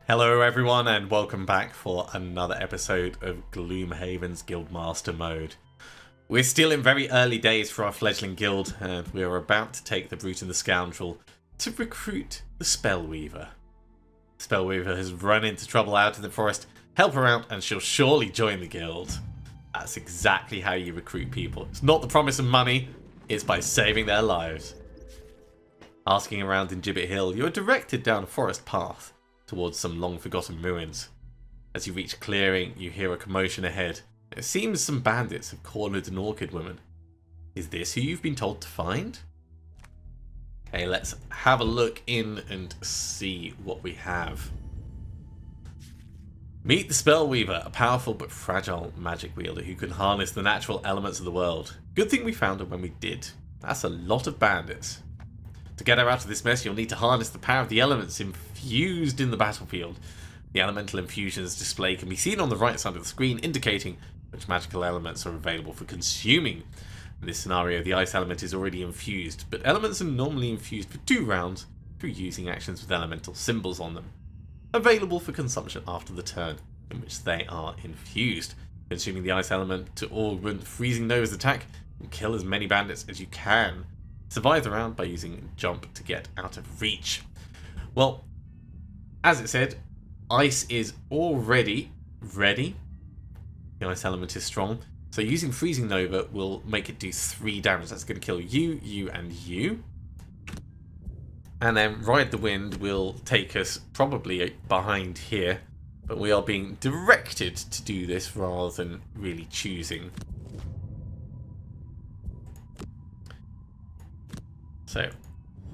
Hello everyone and welcome back for another episode of Gloomhaven's Guildmaster mode. We're still in very early days for our fledgling guild and we are about to take the Brute and the Scoundrel to recruit the Spellweaver. Spellweaver has run into trouble out in the forest, help her out and she'll surely join the guild. That's exactly how you recruit people. It's not the promise of money, it's by saving their lives. Asking around in Gibbet Hill, you are directed down a forest path towards some long-forgotten ruins. As you reach a clearing, you hear a commotion ahead. It seems some bandits have cornered an orchid woman. Is this who you've been told to find? Okay, let's have a look in and see what we have. Meet the Spellweaver, a powerful but fragile magic wielder who can harness the natural elements of the world. Good thing we found her when we did. That's a lot of bandits. To get her out of this mess, you'll need to harness the power of the elements infused in the battlefield. The elemental infusions display can be seen on the right side of the screen, indicating which magical elements are available for consuming. In this scenario, the ice element is already infused, but elements are normally infused for 2 rounds through using actions with elemental symbols on them. Available for consumption after the turn in which they are infused. Consuming the ice element to augment Freezing Nova's attack and kill as many bandits as you can. Survive the round by using jump to get out of reach. Well, as it said, ice is already ready. The ice element is strong. So using Freezing Nova will make it do 3 damage. That's going to kill you, you, and you. And then Ride the Wind will take us probably behind here. But we are being directed to do this rather than really choosing. So,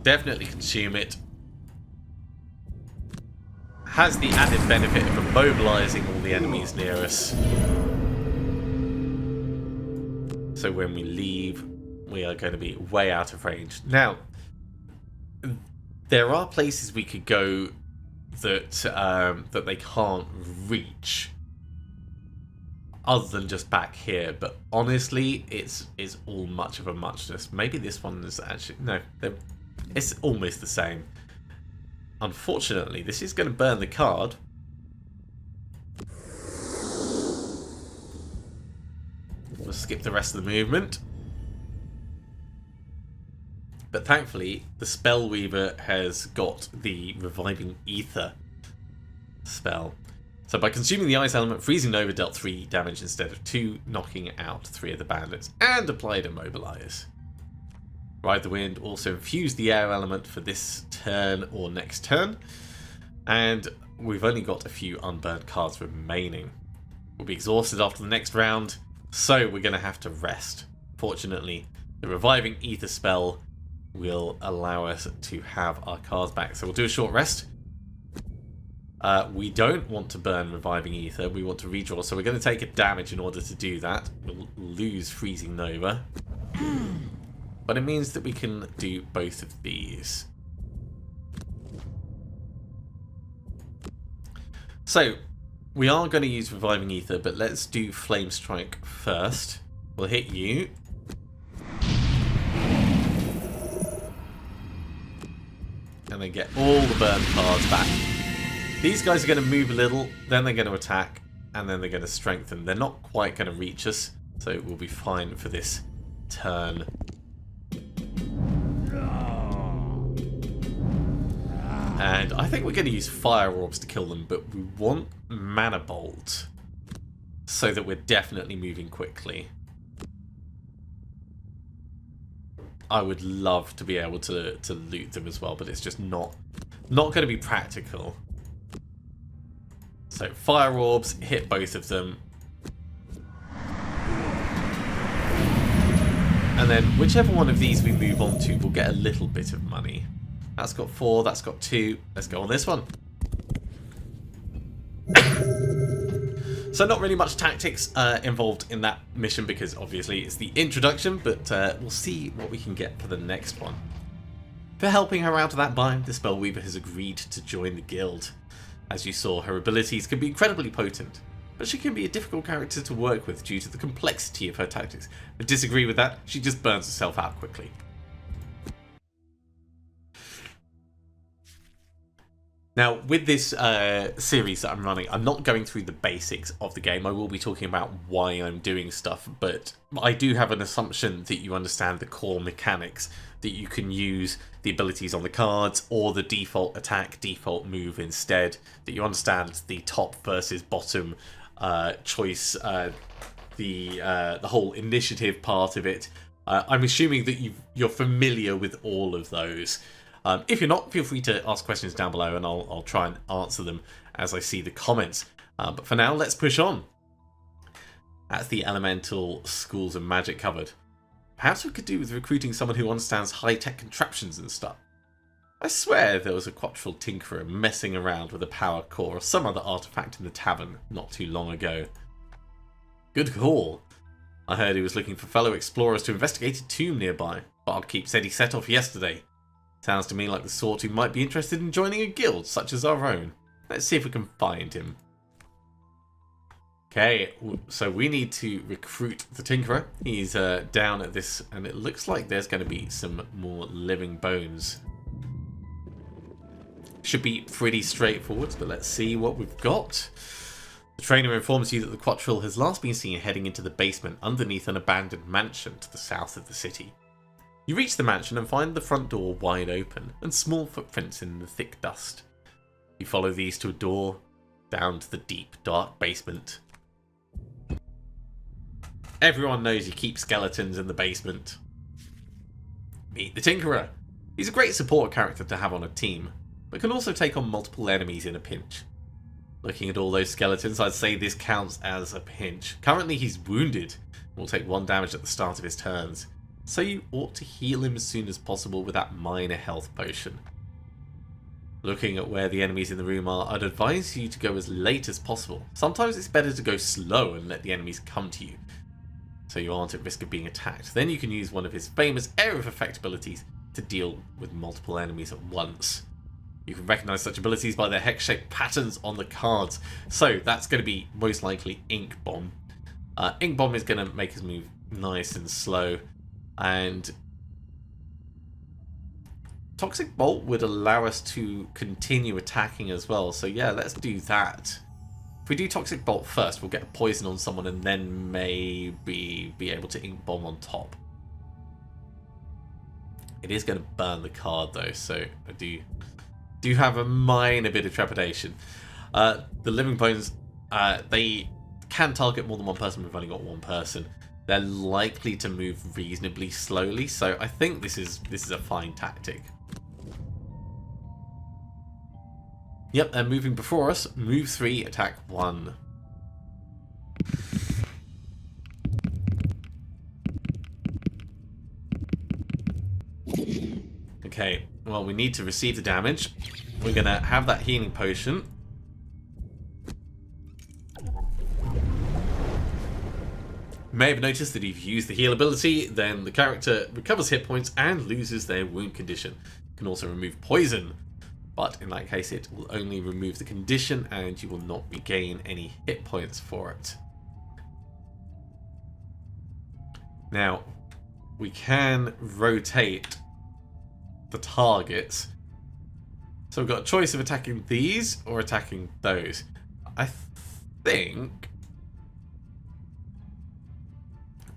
definitely consume it. Has the added benefit of immobilizing all the enemies near us. So when we leave, we are going to be way out of range. Now, there are places we could go that that they can't reach, other than just back here, but honestly, it's all much of a muchness. Maybe this one is actually... No, it's almost the same. Unfortunately, this is going to burn the card. We'll skip the rest of the movement. But thankfully, the Spellweaver has got the Reviving Ether spell. So by consuming the ice element, Freezing Nova dealt 3 damage instead of 2, knocking out 3 of the bandits, and applied Immobilize. Ride the Wind also infused the air element for this turn or next turn, and we've only got a few unburned cards remaining. We'll be exhausted after the next round, so we're going to have to rest. Fortunately, the Reviving Ether spell will allow us to have our cards back, so we'll do a short rest. We don't want to burn Reviving Ether, we want to redraw, so we're going to take a damage in order to do that. We'll lose Freezing Nova. But it means that we can do both of these. So, we are going to use Reviving Ether, but let's do Flame Strike first. We'll hit you. And then get all the burn cards back. These guys are going to move a little, then they're going to attack, and then they're going to strengthen. They're not quite going to reach us, so we'll be fine for this turn. And I think we're going to use Fire Orbs to kill them, but we want Mana Bolt so that we're definitely moving quickly. I would love to be able to loot them as well, but it's just not going to be practical. So Fire Orbs, hit both of them. And then whichever one of these we move on to will get a little bit of money. That's got 4, that's got 2. Let's go on this one. So not really much tactics involved in that mission because obviously it's the introduction, but we'll see what we can get for the next one. For helping her out of that bind, the Spellweaver has agreed to join the guild. As you saw, her abilities can be incredibly potent, but she can be a difficult character to work with due to the complexity of her tactics. But disagree with that, she just burns herself out quickly. Now, with this series that I'm running, I'm not going through the basics of the game. I will be talking about why I'm doing stuff, but I do have an assumption that you understand the core mechanics, that you can use the abilities on the cards or the default attack, default move instead, that you understand the top versus bottom choice, the whole initiative part of it. I'm assuming that you're familiar with all of those. If you're not, feel free to ask questions down below and I'll try and answer them as I see the comments. But for now, let's push on. That's the elemental schools of magic covered. Perhaps we could do with recruiting someone who understands high-tech contraptions and stuff. I swear there was a Quattril tinkerer messing around with a power core or some other artifact in the tavern not too long ago. Good call. I heard he was looking for fellow explorers to investigate a tomb nearby. Barkeep said he set off yesterday. Sounds to me like the sort who might be interested in joining a guild such as our own. Let's see if we can find him. Okay, so we need to recruit the Tinkerer. He's down at this, and it looks like there's going to be some more living bones. Should be pretty straightforward, but let's see what we've got. The trainer informs you that the Quattril has last been seen heading into the basement underneath an abandoned mansion to the south of the city. You reach the mansion and find the front door wide open and small footprints in the thick dust. You follow these to a door down to the deep, dark basement. Everyone knows you keep skeletons in the basement. Meet the Tinkerer. He's a great support character to have on a team, but can also take on multiple enemies in a pinch. Looking at all those skeletons, I'd say this counts as a pinch. Currently he's wounded and will take 1 damage at the start of his turns, so you ought to heal him as soon as possible with that minor health potion. Looking at where the enemies in the room are, I'd advise you to go as late as possible. Sometimes it's better to go slow and let the enemies come to you, so you aren't at risk of being attacked. Then you can use one of his famous Area of Effect abilities to deal with multiple enemies at once. You can recognise such abilities by their hex-shaped patterns on the cards. So that's going to be most likely Ink Bomb. Ink Bomb is going to make us move nice and slow. And Toxic Bolt would allow us to continue attacking as well. So yeah, let's do that. If we do Toxic Bolt first, we'll get a poison on someone and then maybe be able to Ink Bomb on top. It is going to burn the card though, so I do have a minor bit of trepidation. The Living Bones, they can target more than one person. We've only got one person. They're likely to move reasonably slowly, so I think this is a fine tactic. Yep, they're moving before us. Move 3, attack 1. Okay, well, we need to receive the damage. We're going to have that healing potion. You may have noticed that if you use the heal ability, then the character recovers hit points and loses their wound condition. You can also remove poison, but in that case it will only remove the condition and you will not regain any hit points for it. Now, we can rotate the targets. So we've got a choice of attacking these or attacking those. I think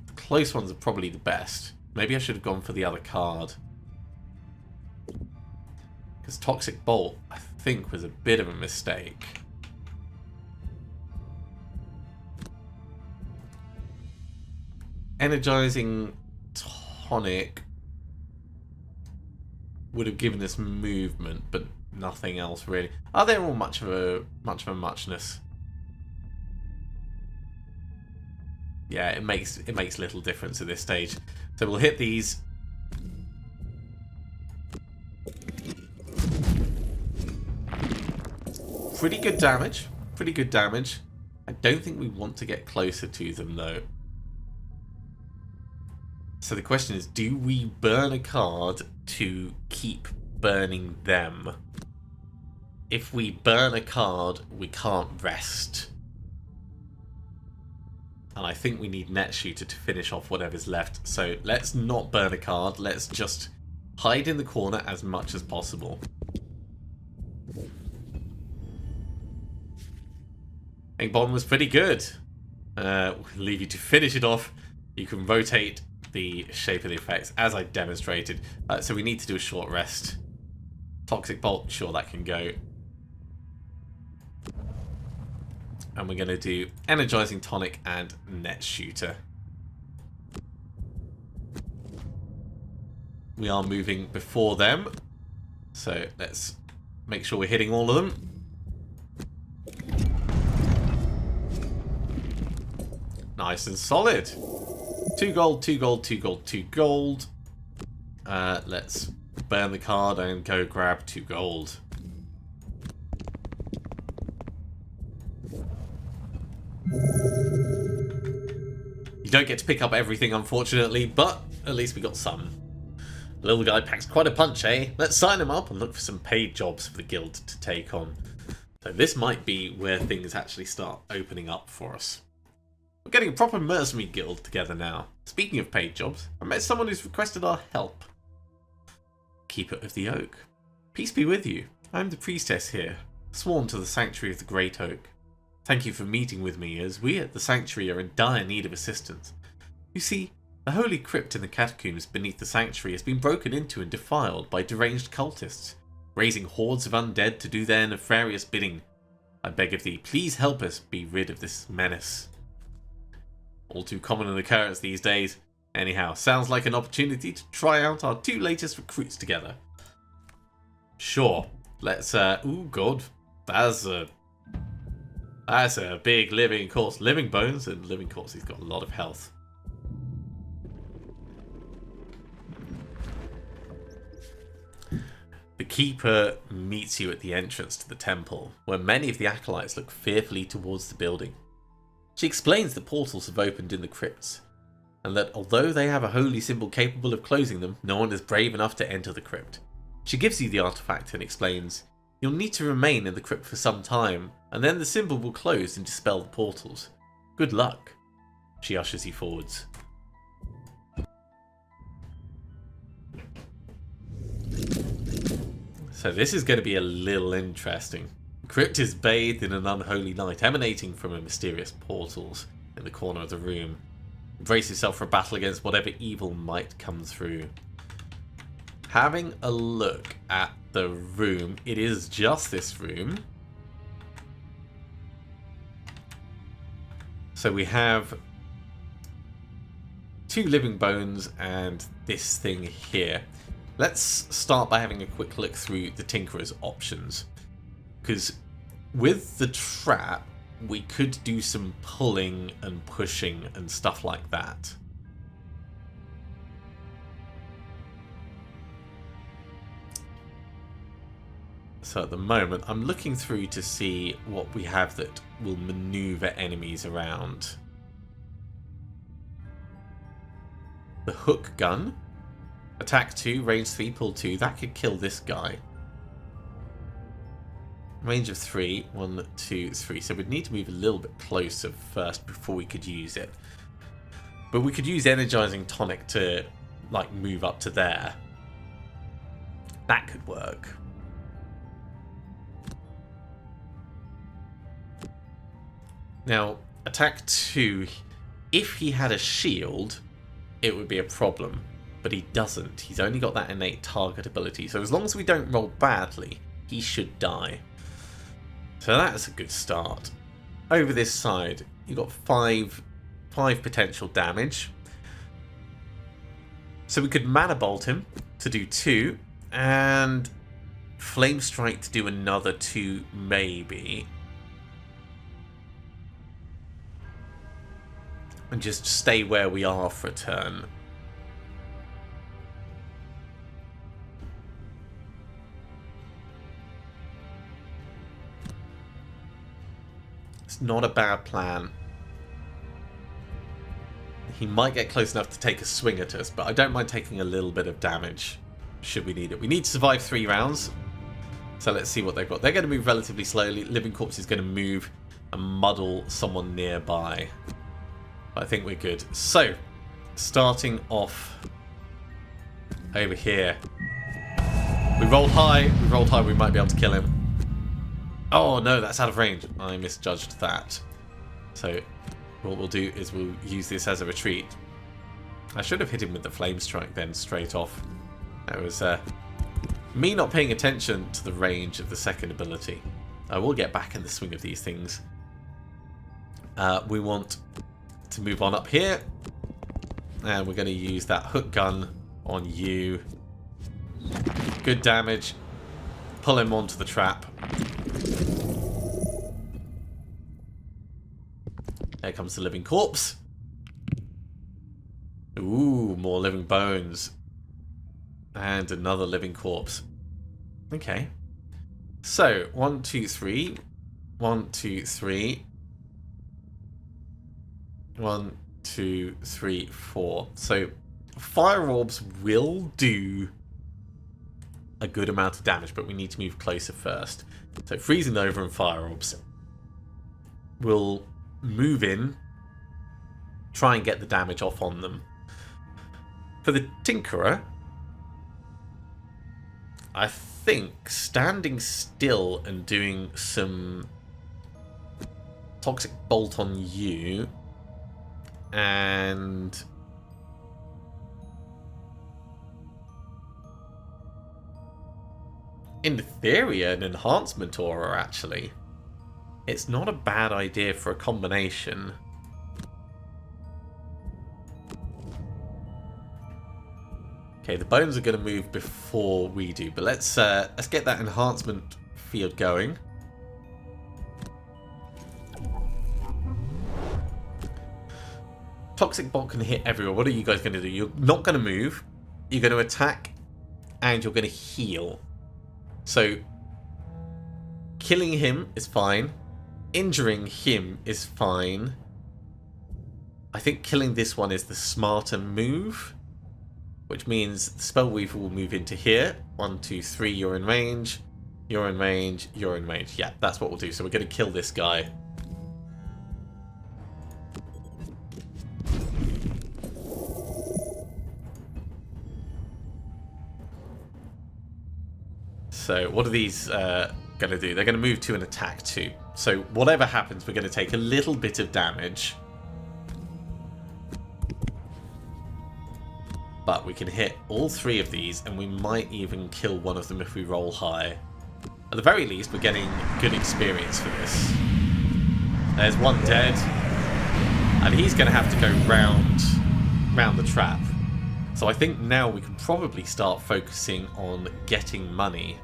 the close ones are probably the best. Maybe I should have gone for the other card. Because Toxic Bolt, I think, was a bit of a mistake. Energizing Tonic would have given us movement, but nothing else really. Are they all much of a muchness? Yeah, it makes little difference at this stage. So we'll hit these. Pretty good damage. Pretty good damage. I don't think we want to get closer to them though. So the question is, do we burn a card to keep burning them? If we burn a card, we can't rest. And I think we need Net Shooter to finish off whatever's left. So let's not burn a card. Let's just hide in the corner as much as possible. Egg bomb was pretty good. We'll leave you to finish it off. You can rotate the shape of the effects as I demonstrated. So we need to do a short rest. Toxic bolt, sure, that can go. And we're going to do energizing tonic and net shooter. We are moving before them, so let's make sure we're hitting all of them. Nice and solid. 2 gold, 2 gold, 2 gold, 2 gold. Let's burn the card and go grab 2 gold. You don't get to pick up everything, unfortunately, but at least we got some. The little guy packs quite a punch, eh? Let's sign him up and look for some paid jobs for the guild to take on. So this might be where things actually start opening up for us. We're getting a proper mercenary guild together now. Speaking of paid jobs, I met someone who's requested our help. Keeper of the Oak. Peace be with you. I'm the priestess here, sworn to the Sanctuary of the Great Oak. Thank you for meeting with me, as we at the Sanctuary are in dire need of assistance. You see, the holy crypt in the catacombs beneath the Sanctuary has been broken into and defiled by deranged cultists, raising hordes of undead to do their nefarious bidding. I beg of thee, please help us be rid of this menace. All too common an occurrence these days. Anyhow, sounds like an opportunity to try out our 2 latest recruits together. Sure, let's, ooh, God, that's a big living corpse. Living bones and living corpse, he's got a lot of health. The Keeper meets you at the entrance to the temple, where many of the acolytes look fearfully towards the building. She explains that portals have opened in the crypts, and that although they have a holy symbol capable of closing them, no one is brave enough to enter the crypt. She gives you the artifact and explains, you'll need to remain in the crypt for some time, and then the symbol will close and dispel the portals. Good luck. She ushers you forwards. So this is going to be a little interesting. The crypt is bathed in an unholy light emanating from a mysterious portals in the corner of the room. Brace yourself for a battle against whatever evil might come through. Having a look at the room, it is just this room. So we have 2 living bones and this thing here. Let's start by having a quick look through the Tinkerer's options. Because with the trap, we could do some pulling and pushing and stuff like that. So at the moment, I'm looking through to see what we have that will maneuver enemies around. The hook gun. Attack 2, range 3, pull 2. That could kill this guy. Range of 3, 1, 2, 3. So we'd need to move a little bit closer first before we could use it. But we could use energizing tonic to, like, move up to there. That could work. Now, attack 2, if he had a shield, it would be a problem. But he doesn't. He's only got that innate target ability. So as long as we don't roll badly, he should die. So that's a good start. Over this side, you've got 5 potential damage. So we could Mana Bolt him to do 2. And Flame Strike to do another 2, maybe. And just stay where we are for a turn. It's not a bad plan. He might get close enough to take a swing at us, but I don't mind taking a little bit of damage should we need it. We need to survive 3 rounds. So let's see what they've got. They're going to move relatively slowly. Living Corpse is going to move and muddle someone nearby. But I think we're good. So, starting off over here. We rolled high. We might be able to kill him. Oh no, that's out of range. I misjudged that. So what we'll do is we'll use this as a retreat. I should have hit him with the flame strike then straight off. That was me not paying attention to the range of the second ability. I will get back in the swing of these things. We want to move on up here. And we're going to use that hook gun on you. Good damage. Pull him onto the trap. There comes the living corpse. Ooh, more living bones. And another living corpse. Okay. So, 1, 2, 3. 1, 2, 3. 1, 2, 3, 4. So, fire orbs will do a good amount of damage, but we need to move closer first. So, freezing over and fire orbs. We'll move in, try and get the damage off on them. For the Tinkerer, I think standing still and doing some Toxic Bolt on you and in theory an enhancement aura actually. It's not a bad idea for a combination. Okay, the bones are going to move before we do, but let's get that enhancement field going. Toxic Bolt can hit everywhere. What are you guys going to do? You're not going to move. You're going to attack, and you're going to heal. So, killing him is fine. Injuring him is fine. I think killing this one is the smarter move. Which means the Spellweaver will move into here. 1, 2, 3, you're in range. You're in range. You're in range. Yeah, that's what we'll do. So we're going to kill this guy. So what are these going to do? They're going to move to an attack 2. So whatever happens, we're going to take a little bit of damage. But we can hit all 3 of these, and we might even kill one of them if we roll high. At the very least, we're getting good experience for this. There's one dead. And he's going to have to go round the trap. So I think now we can probably start focusing on getting money.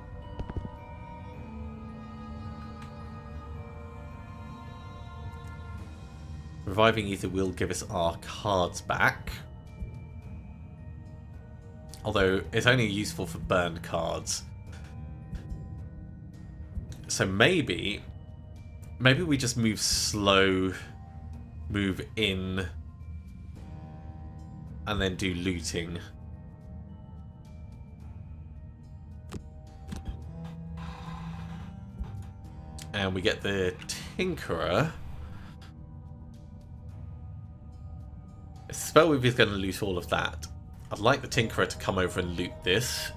Reviving Ether will give us our cards back. Although it's only useful for burned cards. So maybe we just move slow, move in, and then do looting. And we get the Tinkerer. Spellweaver is going to loot all of that. I'd like the Tinkerer to come over and loot this.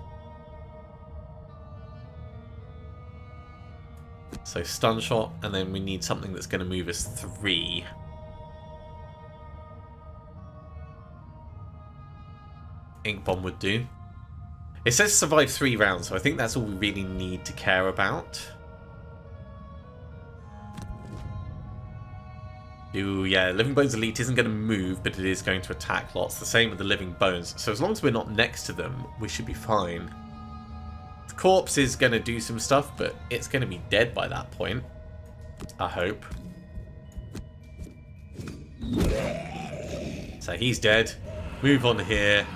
So stun shot, and then we need something that's going to move us 3. Ink bomb would do. It says survive 3 rounds, so I think that's all we really need to care about. Ooh, yeah, Living Bones Elite isn't going to move, but it is going to attack lots. The same with the Living Bones. So as long as we're not next to them, we should be fine. The corpse is going to do some stuff, but it's going to be dead by that point. I hope. So he's dead. Move on here.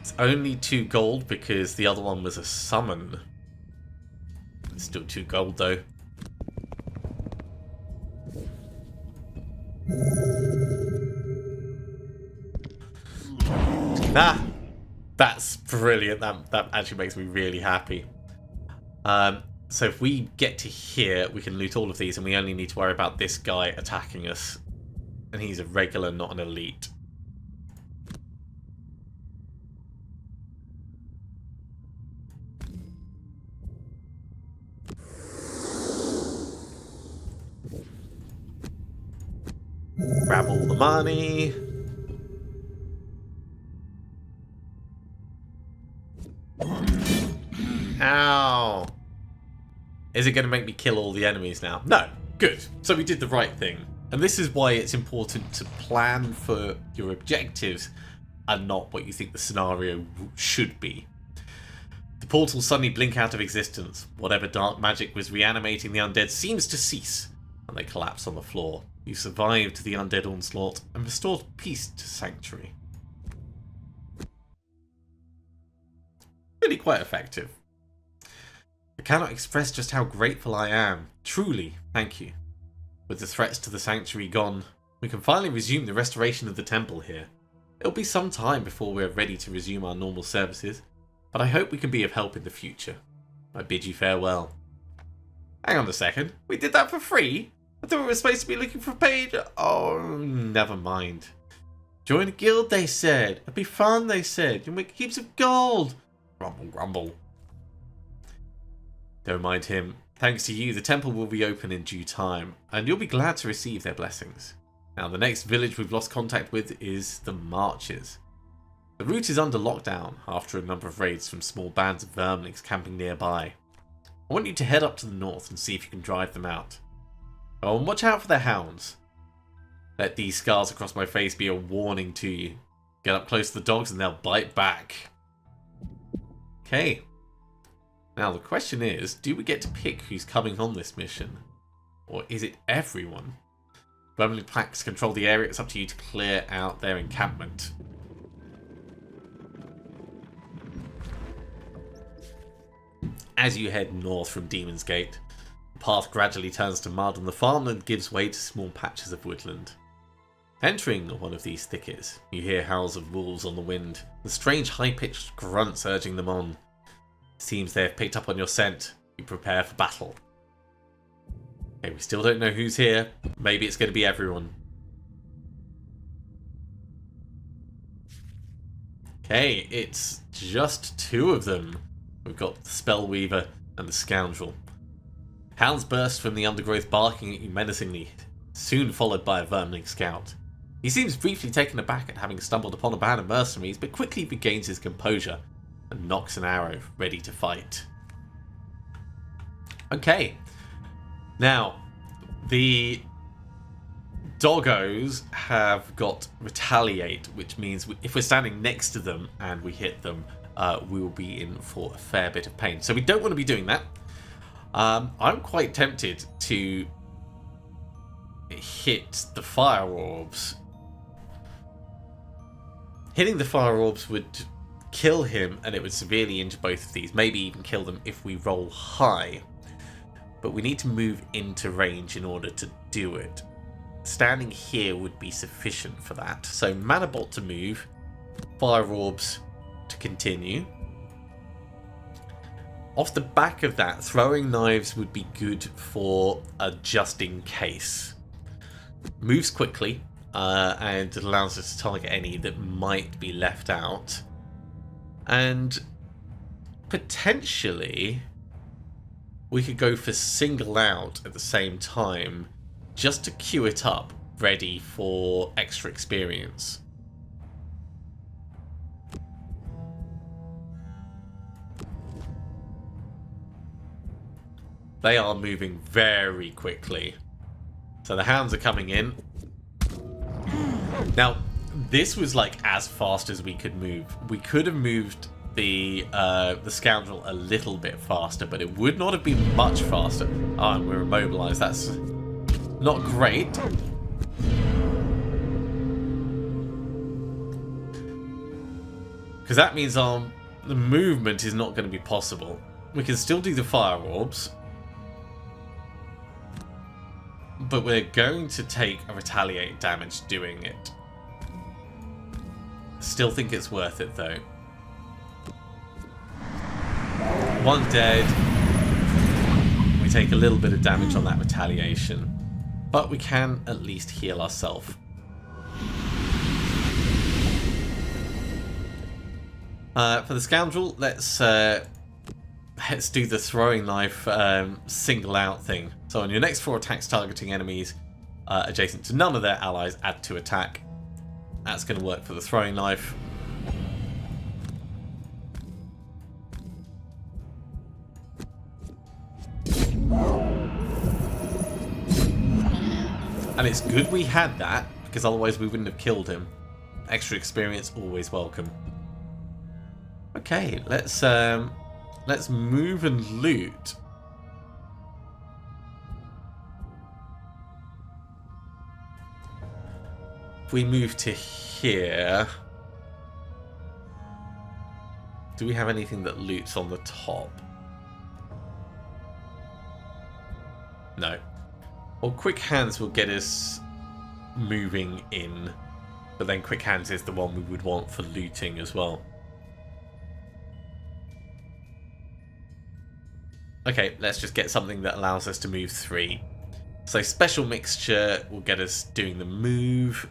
It's only 2 gold because the other one was a summon. It's still 2 gold though. Ah, that's brilliant. That actually makes me really happy. So if we get to here, we can loot all of these, and we only need to worry about this guy attacking us. And he's a regular, not an elite. Grab all the money. Ow. Is it going to make me kill all the enemies now? No. Good. So we did the right thing. And this is why it's important to plan for your objectives and not what you think the scenario should be. The portals suddenly blink out of existence. Whatever dark magic was reanimating the undead seems to cease, and they collapse on the floor. You survived the undead onslaught and restored peace to Sanctuary. Really quite effective. I cannot express just how grateful I am. Truly, thank you. With the threats to the Sanctuary gone, we can finally resume the restoration of the temple here. It'll be some time before we're ready to resume our normal services, but I hope we can be of help in the future. I bid you farewell. Hang on a second, we did that for free? I thought we were supposed to be looking for paid. Oh, never mind. Join a guild, they said. It'd be fun, they said. You'll make heaps of gold. Grumble, grumble. Don't mind him. Thanks to you, the temple will reopen in due time, and you'll be glad to receive their blessings. Now, the next village we've lost contact with is the Marches. The route is under lockdown after a number of raids from small bands of vermlings camping nearby. I want you to head up to the north and see if you can drive them out. Oh, and watch out for their hounds. Let these scars across my face be a warning to you. Get up close to the dogs and they'll bite back. Okay. Now the question is, do we get to pick who's coming on this mission? Or is it everyone? Vermling packs control the area, it's up to you to clear out their encampment. As you head north from Demon's Gate, the path gradually turns to mud and the farmland gives way to small patches of woodland. Entering one of these thickets, you hear howls of wolves on the wind, the strange high-pitched grunts urging them on. It seems they have picked up on your scent. You prepare for battle. Okay, we still don't know who's here. Maybe it's going to be everyone. Okay, it's just two of them. We've got the Spellweaver and the Scoundrel. Hounds burst from the undergrowth, barking at you menacingly, soon followed by a vermling scout. He seems briefly taken aback at having stumbled upon a band of mercenaries, but quickly regains his composure and knocks an arrow, ready to fight. Okay. Now, the doggos have got retaliate, which means if we're standing next to them and we hit them, we will be in for a fair bit of pain. So we don't want to be doing that. I'm quite tempted to hit the fire orbs. Hitting the fire orbs would kill him and it would severely injure both of these. Maybe even kill them if we roll high. But we need to move into range in order to do it. Standing here would be sufficient for that. So Manabot to move. Fire orbs to continue. Off the back of that, throwing knives would be good for a just in case. Moves quickly and it allows us to target any that might be left out. And potentially we could go for single out at the same time just to queue it up ready for extra experience. They are moving very quickly. So the hounds are coming in. Now, this was like as fast as we could move. We could have moved the Scoundrel a little bit faster, but it would not have been much faster. Oh, and we're immobilized. That's not great. Because that means the movement is not going to be possible. We can still do the fire orbs. But we're going to take a retaliate damage doing it. Still think it's worth it though. One dead. We take a little bit of damage on that retaliation. But we can at least heal ourselves. For the Scoundrel, let's do the throwing knife single out thing. So on your next 4 attacks targeting enemies, adjacent to none of their allies, add 2 attack. That's going to work for the throwing knife. And it's good we had that, because otherwise we wouldn't have killed him. Extra experience, always welcome. Okay, let's move and loot. If we move to here, do we have anything that loots on the top? No. Well, Quick Hands will get us moving in, but then Quick Hands is the one we would want for looting as well. Okay, let's just get something that allows us to move 3. So Special Mixture will get us doing the move.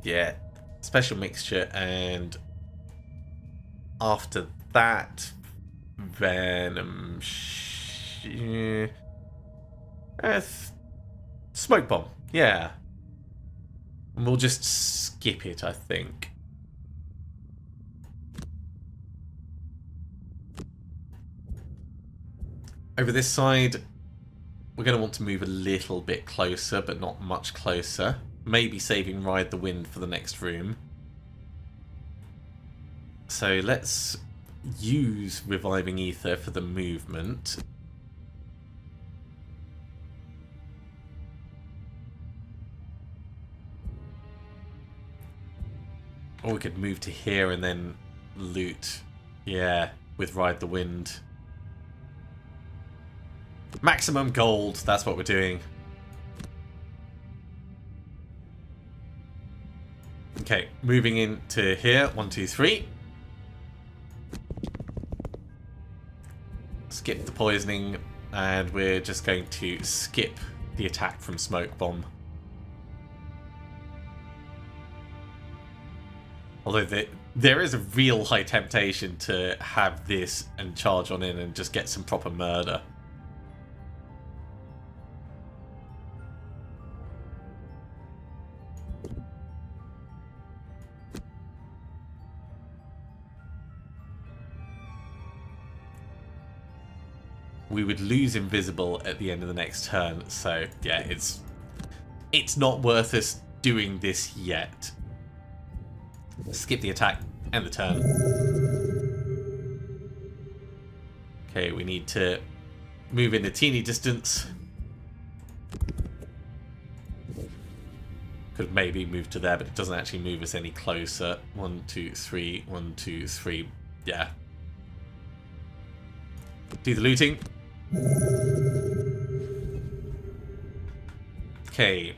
Yeah, Special Mixture, and after that, Venom... Smoke Bomb, yeah. And we'll just skip it, I think. Over this side, we're going to want to move a little bit closer, but not much closer. Maybe saving Ride the Wind for the next room. So let's use Reviving Ether for the movement. Or we could move to here and then loot. Yeah, with Ride the Wind. Maximum gold, that's what we're doing. Okay, moving into here. 1, 2, 3. Skip the poisoning, and we're just going to skip the attack from Smoke Bomb. Although there is a real high temptation to have this and charge on in and just get some proper murder. We would lose Invisible at the end of the next turn, so yeah, it's not worth us doing this yet. Skip the attack and the turn. Okay, we need to move in a teeny distance. Could maybe move to there, but it doesn't actually move us any closer. 1, 2, 3, 1, 2, 3. Yeah. Do the looting. Okay.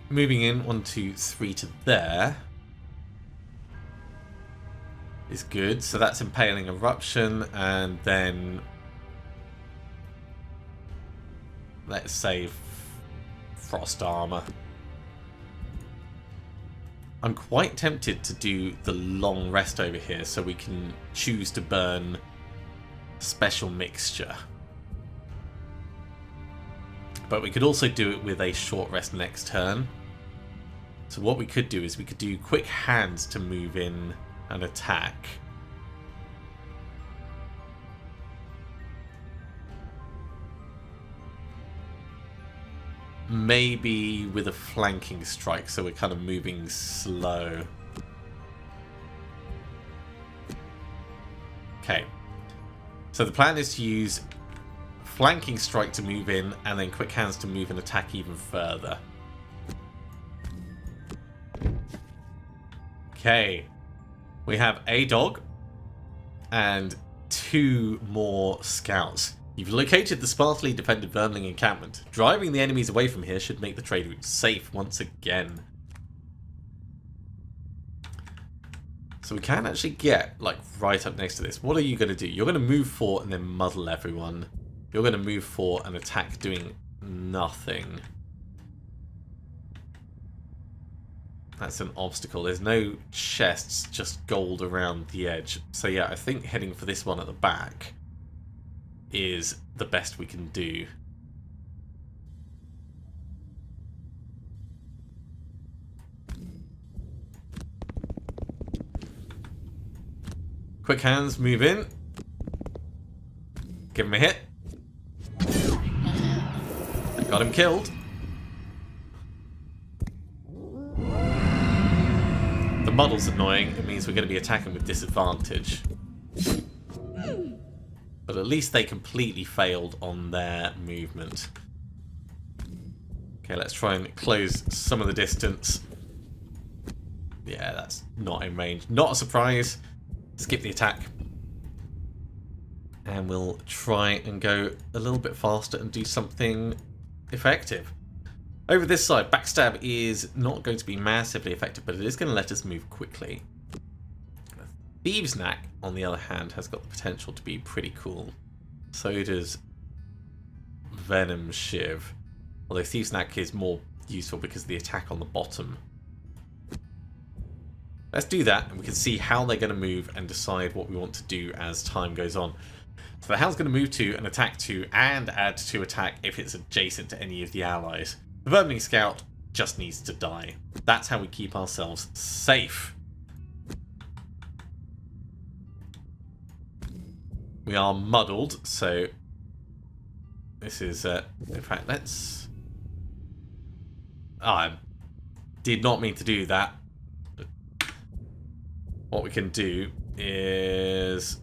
Moving in 1, 2, 3 to there is good. So that's Impaling Eruption, and then let's save Frost Armor. I'm quite tempted to do the long rest over here so we can choose to burn Special Mixture. But we could also do it with a short rest next turn. So what we could do is we could do Quick Hands to move in and attack. Maybe with a flanking strike, so we're kind of moving slow. Okay. So the plan is to use Flanking Strike to move in, and then Quick Hands to move and attack even further. Okay. We have a dog and 2 more scouts. You've located the sparsely defended Vermling encampment. Driving the enemies away from here should make the trade route safe once again. So we can actually get, like, right up next to this. What are you going to do? You're going to move 4 and then muddle everyone. You're going to move 4 and attack doing nothing. That's an obstacle. There's no chests, just gold around the edge. So yeah, I think heading for this one at the back is the best we can do. Quick hands, move in. Give him a hit. Got him killed. The muddle's annoying. It means we're going to be attacking with disadvantage. But at least they completely failed on their movement. Okay, let's try and close some of the distance. Yeah, that's not in range. Not a surprise. Skip the attack. And we'll try and go a little bit faster and do something effective. Over this side, backstab is not going to be massively effective, but it is going to let us move quickly. Thieves' Knack, on the other hand, has got the potential to be pretty cool. So does Venom Shiv. Although Thieves' Knack is more useful because of the attack on the bottom. Let's do that, and we can see how they're going to move and decide what we want to do as time goes on. So the Hound's going to move to and attack to and add to attack if it's adjacent to any of the allies. The Vermining Scout just needs to die. That's how we keep ourselves safe. We are muddled, so this is, in fact, let's... I did not mean to do that. What we can do is...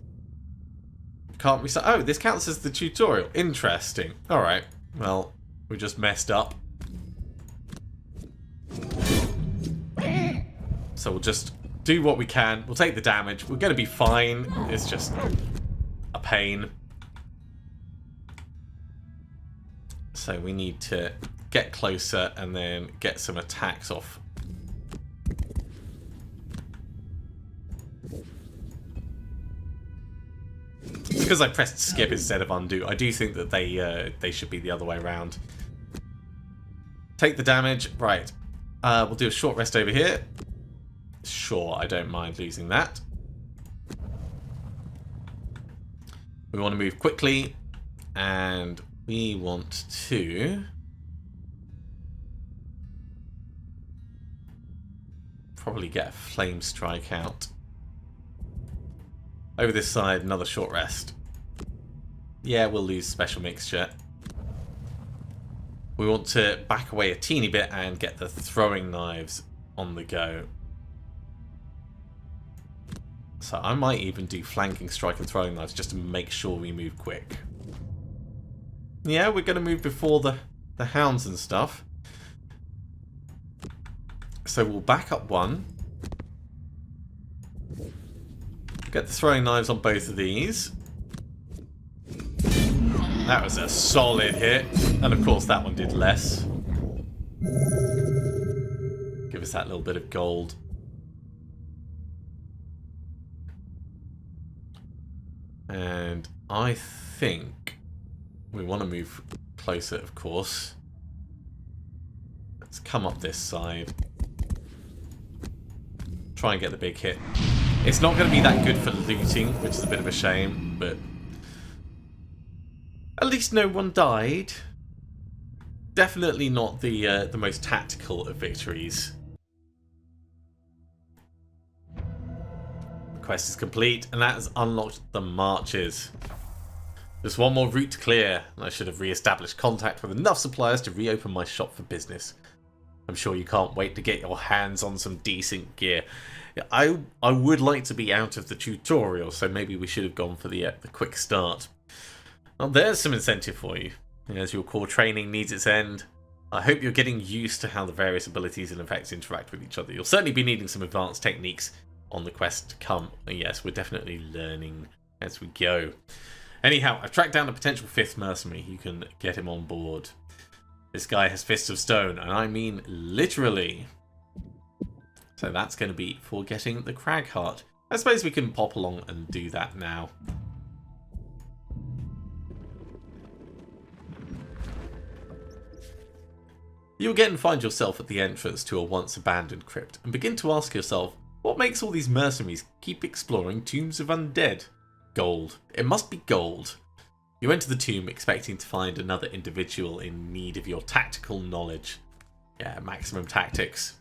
Can't we... Oh, this counts as the tutorial. Interesting. Alright. Well, we just messed up. So we'll just do what we can. We'll take the damage. We're going to be fine. It's just a pain. So we need to get closer and then get some attacks off. It's because I pressed skip instead of undo. I do think that they should be the other way around. Take the damage. Right. We'll do a short rest over here. Sure, I don't mind losing that. We want to move quickly, and we want to probably get a flame strike out. Over this side, another short rest. Yeah, we'll lose special mixture. We want to back away a teeny bit and get the throwing knives on the go. So I might even do flanking strike and throwing knives just to make sure we move quick. Yeah, we're going to move before the hounds and stuff. So we'll back up one. Get the throwing knives on both of these. That was a solid hit. And of course that one did less. Give us that little bit of gold. And I think we want to move closer, of course. Let's come up this side. Try and get the big hit. It's not going to be that good for looting, which is a bit of a shame, but at least no one died. Definitely not the most tactical of victories. The quest is complete, and that has unlocked the marches. There's one more route to clear, and I should have re-established contact with enough suppliers to reopen my shop for business. I'm sure you can't wait to get your hands on some decent gear. I would like to be out of the tutorial, so maybe we should have gone for the quick start. Well, there's some incentive for you. As your core training needs its end, I hope you're getting used to how the various abilities and effects interact with each other. You'll certainly be needing some advanced techniques on the quest to come. And yes, we're definitely learning as we go. Anyhow, I've tracked down a potential 5th mercenary. You can get him on board. This guy has fists of stone, and I mean literally. So that's going to be for getting the Cragheart. I suppose we can pop along and do that now. You'll again find yourself at the entrance to a once abandoned crypt and begin to ask yourself, what makes all these mercenaries keep exploring tombs of undead? Gold. It must be gold. You enter the tomb expecting to find another individual in need of your tactical knowledge. Yeah, maximum tactics.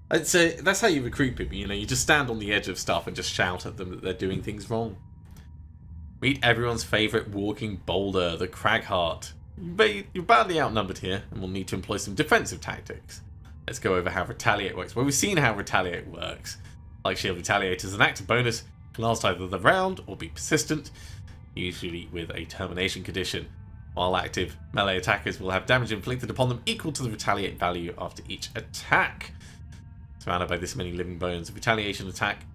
I'd say that's how you recruit people, you know, you just stand on the edge of stuff and just shout at them that they're doing things wrong. Meet everyone's favourite walking boulder, the Cragheart. You're badly outnumbered here and will need to employ some defensive tactics. Let's go over how Retaliate works. Well, we've seen how Retaliate works. Like Shield, Retaliate is an active bonus, can last either the round or be persistent, usually with a termination condition. While active, melee attackers will have damage inflicted upon them equal to the Retaliate value after each attack. Surrounded by this many living bones, a retaliation attack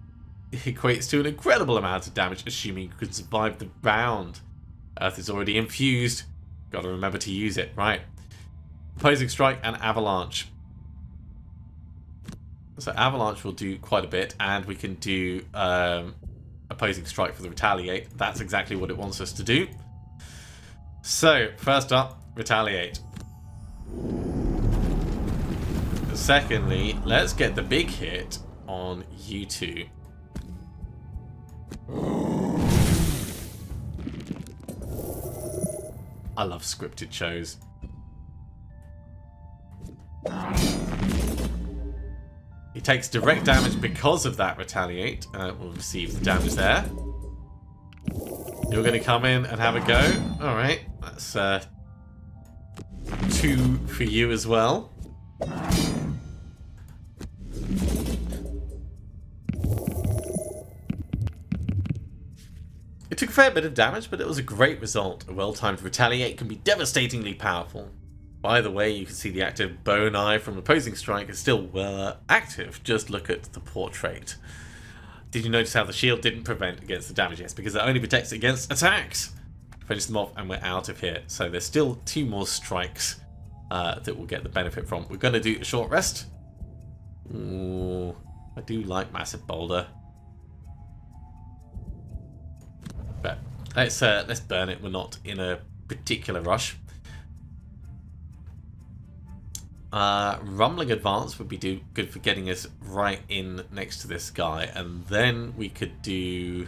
equates to an incredible amount of damage, assuming you can survive the round. Earth is already infused. Gotta remember to use it, right? Opposing Strike and Avalanche. So Avalanche will do quite a bit, and we can do Opposing Strike for the Retaliate. That's exactly what it wants us to do. So, first up, Retaliate. Secondly, let's get the big hit on you two. I love scripted shows. He takes direct damage because of that Retaliate. We'll receive the damage there. You're going to come in and have a go. Alright, that's 2 for you as well. It took a fair bit of damage, but it was a great result. A well-timed Retaliate can be devastatingly powerful. By the way, you can see the active Bone Eye from Opposing Strike is still well active. Just look at the portrait. Did you notice how the shield didn't prevent against the damage? Yes, because it only protects against attacks. Finish them off and we're out of here. So there's still 2 more strikes that we'll get the benefit from. We're going to do a short rest. Ooh, I do like Massive Boulder. But let's burn it. We're not in a particular rush. Rumbling Advance would be good for getting us right in next to this guy, and then we could do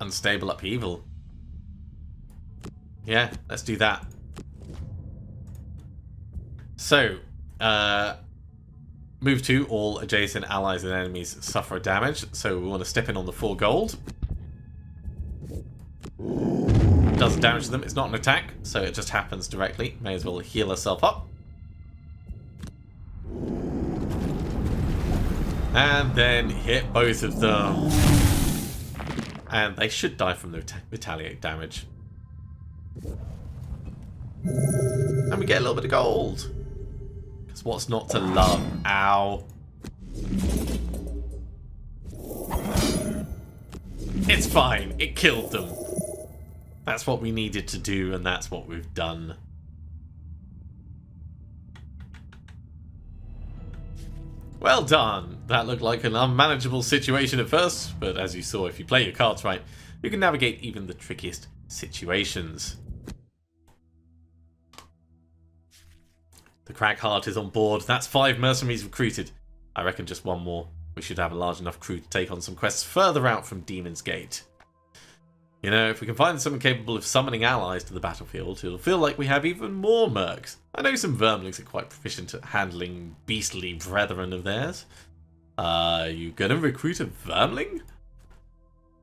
Unstable Upheaval. Yeah, let's do that. So, move 2, all adjacent allies and enemies suffer damage. So we want to step in on the 4 gold. Does damage to them. It's not an attack, so it just happens directly. May as well heal herself up. And then hit both of them. And they should die from the Retaliate damage. And we get a little bit of gold. Because what's not to love? Ow. It's fine. It killed them. That's what we needed to do, and that's what we've done. Well done. That looked like an unmanageable situation at first, but as you saw, if you play your cards right, you can navigate even the trickiest situations. The Cragheart is on board. That's 5 mercenaries recruited. I reckon just 1 more. We should have a large enough crew to take on some quests further out from Demon's Gate. You know, if we can find someone capable of summoning allies to the battlefield, it'll feel like we have even more mercs. I know some vermlings are quite proficient at handling beastly brethren of theirs. You gonna recruit a vermling?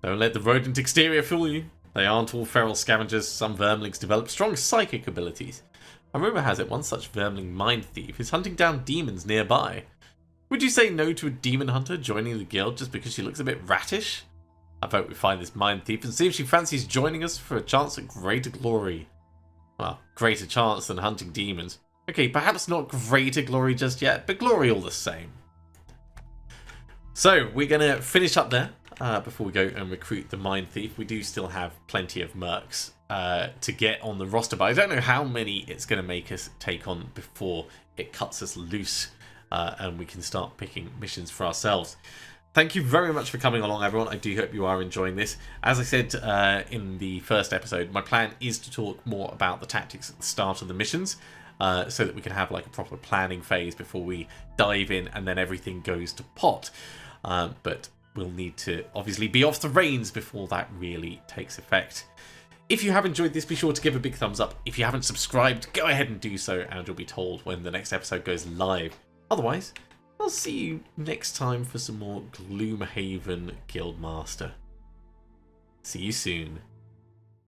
Don't let the rodent exterior fool you. They aren't all feral scavengers. Some vermlings develop strong psychic abilities. A rumour has it one such vermling mind thief is hunting down demons nearby. Would you say no to a demon hunter joining the guild just because she looks a bit rattish? I vote we find this mind thief and see if she fancies joining us for a chance at greater glory. Well, greater chance than hunting demons. Okay, perhaps not greater glory just yet, but glory all the same. So, we're going to finish up there before we go and recruit the mind thief. We do still have plenty of mercs to get on the roster, but I don't know how many it's going to make us take on before it cuts us loose and we can start picking missions for ourselves. Thank you very much for coming along, everyone. I do hope you are enjoying this. As I said in the first episode, my plan is to talk more about the tactics at the start of the missions. so that we can have like a proper planning phase before we dive in and then everything goes to pot. But we'll need to obviously be off the reins before that really takes effect. If you have enjoyed this, be sure to give a big thumbs up. If you haven't subscribed, go ahead and do so, and you'll be told when the next episode goes live. Otherwise, I'll see you next time for some more Gloomhaven Guildmaster. See you soon.